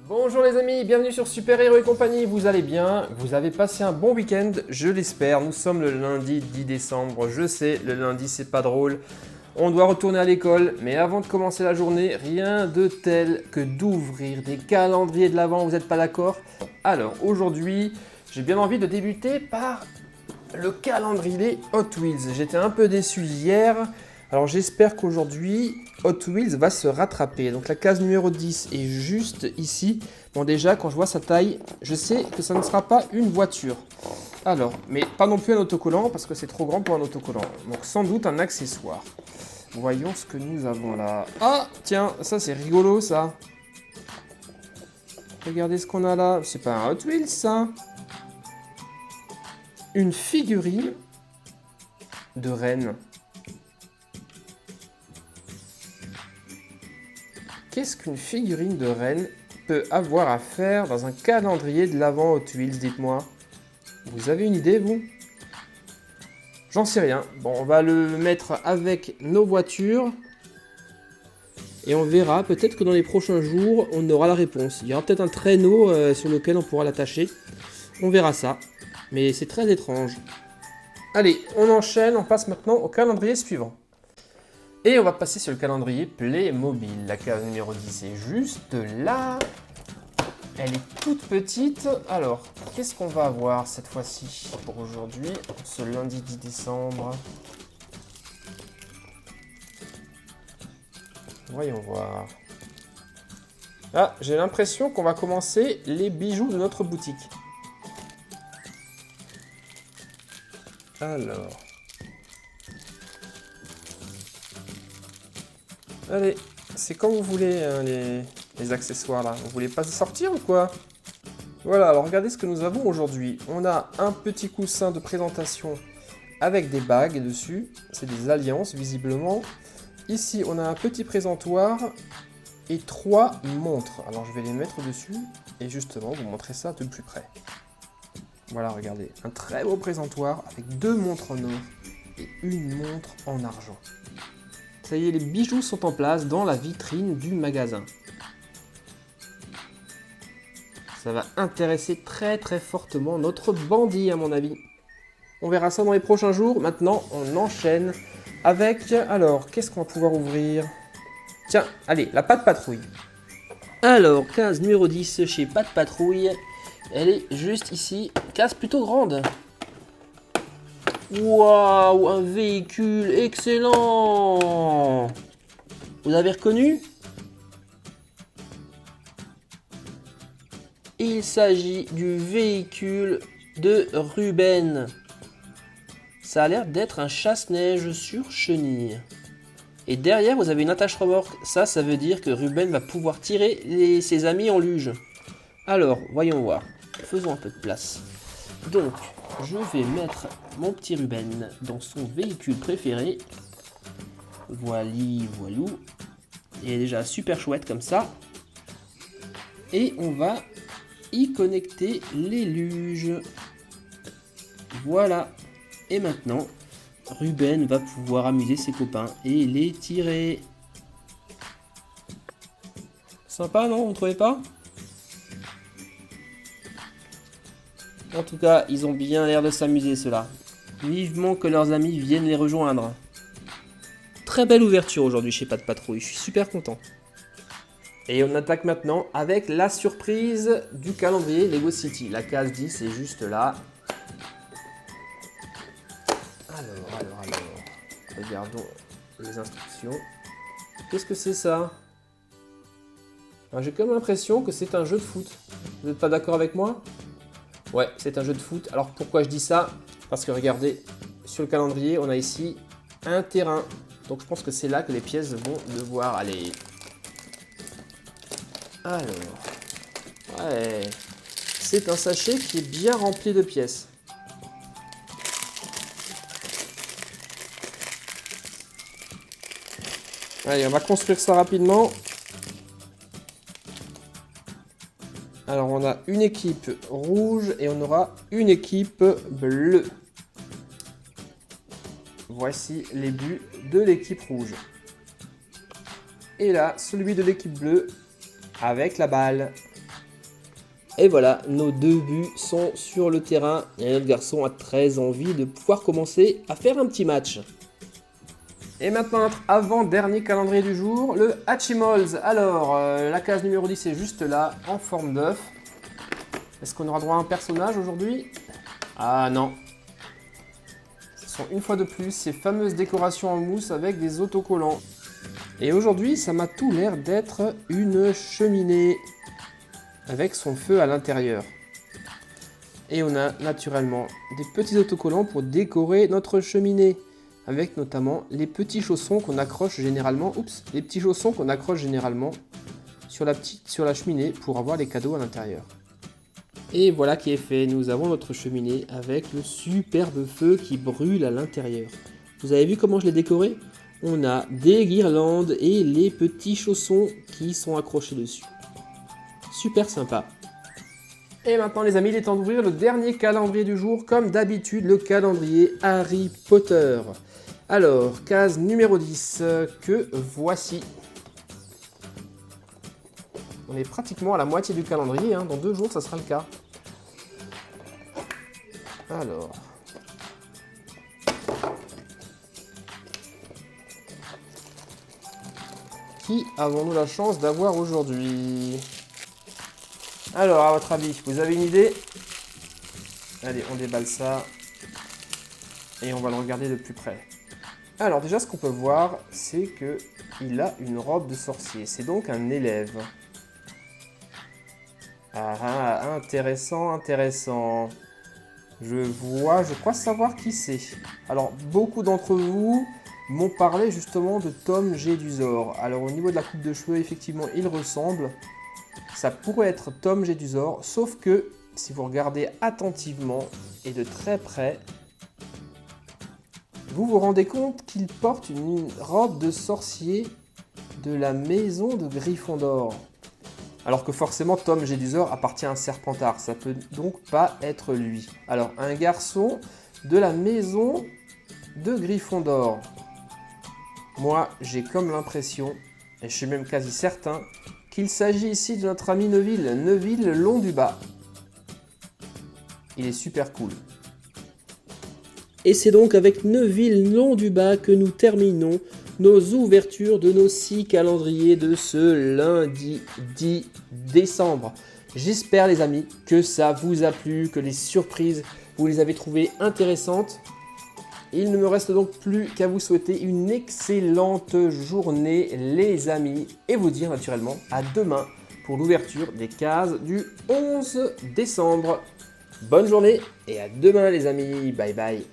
Bonjour les amis, bienvenue sur Super Héros et compagnie, vous allez bien? Vous avez passé un bon week-end, je l'espère. Nous sommes le lundi 10 décembre, je sais, le lundi c'est pas drôle. On doit retourner à l'école, mais avant de commencer la journée, rien de tel que d'ouvrir des calendriers de l'Avent, vous n'êtes pas d'accord? Alors aujourd'hui, j'ai bien envie de débuter par le calendrier Hot Wheels. J'étais un peu déçu hier. Alors j'espère qu'aujourd'hui, Hot Wheels va se rattraper. Donc la case numéro 10 est juste ici. Bon déjà, quand je vois sa taille, je sais que ça ne sera pas une voiture. Alors, mais pas non plus un autocollant, parce que c'est trop grand pour un autocollant. Donc sans doute un accessoire. Voyons ce que nous avons là. Ah, tiens, ça c'est rigolo ça. Regardez ce qu'on a là. C'est pas un Hot Wheels ça. Une figurine de reine. Qu'est-ce qu'une figurine de reine peut avoir à faire dans un calendrier de l'Avent Hot Wheels, dites-moi? Vous avez une idée, vous? J'en sais rien. Bon, on va le mettre avec nos voitures. Et on verra, peut-être que dans les prochains jours, on aura la réponse. Il y aura peut-être un traîneau sur lequel on pourra l'attacher. On verra ça. Mais c'est très étrange. Allez, on enchaîne, on passe maintenant au calendrier suivant. Et on va passer sur le calendrier Playmobil. La case numéro 10 est juste là. Elle est toute petite. Alors, qu'est-ce qu'on va avoir cette fois-ci pour aujourd'hui, ce lundi 10 décembre? Voyons voir. Ah, j'ai l'impression qu'on va commencer les bijoux de notre boutique. Alors. Allez, c'est quand vous voulez hein, les accessoires là. Vous voulez pas sortir ou quoi? Voilà, alors regardez ce que nous avons aujourd'hui. On a un petit coussin de présentation avec des bagues dessus. C'est des alliances visiblement. Ici, on a un petit présentoir et 3 montres. Alors je vais les mettre dessus et justement vous montrer ça de plus près. Voilà, regardez, un très beau présentoir avec 2 montres en or et une montre en argent. Ça y est, les bijoux sont en place dans la vitrine du magasin. Ça va intéresser très très fortement notre bandit à mon avis. On verra ça dans les prochains jours. Maintenant, on enchaîne avec... Alors, qu'est-ce qu'on va pouvoir ouvrir? Tiens, allez, la Pat' Patrouille. Alors, case numéro 10 chez Pat' Patrouille. Elle est juste ici. Case plutôt grande. Waouh, un véhicule excellent! Vous avez reconnu? Il s'agit du véhicule de Ruben. Ça a l'air d'être un chasse-neige sur chenille. Et derrière, vous avez une attache-remorque. Ça veut dire que Ruben va pouvoir tirer ses amis en luge. Alors, voyons voir. Faisons un peu de place. Donc, je vais mettre mon petit Ruben dans son véhicule préféré. Voili, voilou. Il est déjà super chouette comme ça. Et on va y connecter les luges. Voilà. Et maintenant, Ruben va pouvoir amuser ses copains et les tirer. Sympa, non? Vous ne trouvez pas? En tout cas, ils ont bien l'air de s'amuser ceux-là. Vivement que leurs amis viennent les rejoindre. Très belle ouverture aujourd'hui chez Pat' Patrouille, je suis super content. Et on attaque maintenant avec la surprise du calendrier Lego City. La case 10 est juste là. Alors. Regardons les instructions. Qu'est-ce que c'est ça? J'ai comme l'impression que c'est un jeu de foot. Vous n'êtes pas d'accord avec moi? Ouais, c'est un jeu de foot. Alors pourquoi je dis ça? Parce que regardez, sur le calendrier, on a ici un terrain. Donc je pense que c'est là que les pièces vont devoir aller. Alors, ouais, c'est un sachet qui est bien rempli de pièces. Allez, on va construire ça rapidement. Alors, on a une équipe rouge et on aura une équipe bleue. Voici les buts de l'équipe rouge. Et là, celui de l'équipe bleue avec la balle. Et voilà, nos 2 buts sont sur le terrain et notre garçon a très envie de pouvoir commencer à faire un petit match. Et maintenant notre avant-dernier calendrier du jour, le Hatchimals. Alors, la case numéro 10 est juste là, en forme d'œuf. Est-ce qu'on aura droit à un personnage aujourd'hui? Ah non. Ce sont une fois de plus ces fameuses décorations en mousse avec des autocollants. Et aujourd'hui, ça m'a tout l'air d'être une cheminée avec son feu à l'intérieur. Et on a naturellement des petits autocollants pour décorer notre cheminée, avec notamment les petits chaussons qu'on accroche généralement, sur la cheminée pour avoir les cadeaux à l'intérieur. Et voilà qui est fait, nous avons notre cheminée avec le superbe feu qui brûle à l'intérieur. Vous avez vu comment je l'ai décoré? On a des guirlandes et les petits chaussons qui sont accrochés dessus. Super sympa. Et maintenant les amis, il est temps d'ouvrir le dernier calendrier du jour, comme d'habitude le calendrier Harry Potter. Alors, case numéro 10, que voici. On est pratiquement à la moitié du calendrier, hein. Dans 2 jours ça sera le cas. Alors... qui avons-nous la chance d'avoir aujourd'hui? Alors, à votre avis, vous avez une idée? Allez, on déballe ça. Et on va le regarder de plus près. Alors, déjà, ce qu'on peut voir, c'est qu'il a une robe de sorcier. C'est donc un élève. Ah, intéressant, intéressant. Je crois savoir qui c'est. Alors, beaucoup d'entre vous m'ont parlé justement de Tom Jedusor. Alors, au niveau de la coupe de cheveux, effectivement, il ressemble. Ça pourrait être Tom Jedusor, sauf que si vous regardez attentivement et de très près, vous vous rendez compte qu'il porte une robe de sorcier de la maison de Gryffondor. Alors que forcément Tom Jedusor appartient à un Serpentard, ça peut donc pas être lui. Alors un garçon de la maison de Gryffondor. Moi j'ai comme l'impression, et je suis même quasi certain, qu'il s'agit ici de notre ami Neville Londubat. Il est super cool. Et c'est donc avec Neville Londubat que nous terminons nos ouvertures de nos 6 calendriers de ce lundi 10 décembre. J'espère les amis que ça vous a plu, que les surprises, vous les avez trouvées intéressantes. Il ne me reste donc plus qu'à vous souhaiter une excellente journée les amis et vous dire naturellement à demain pour l'ouverture des cases du 11 décembre. Bonne journée et à demain les amis, bye bye.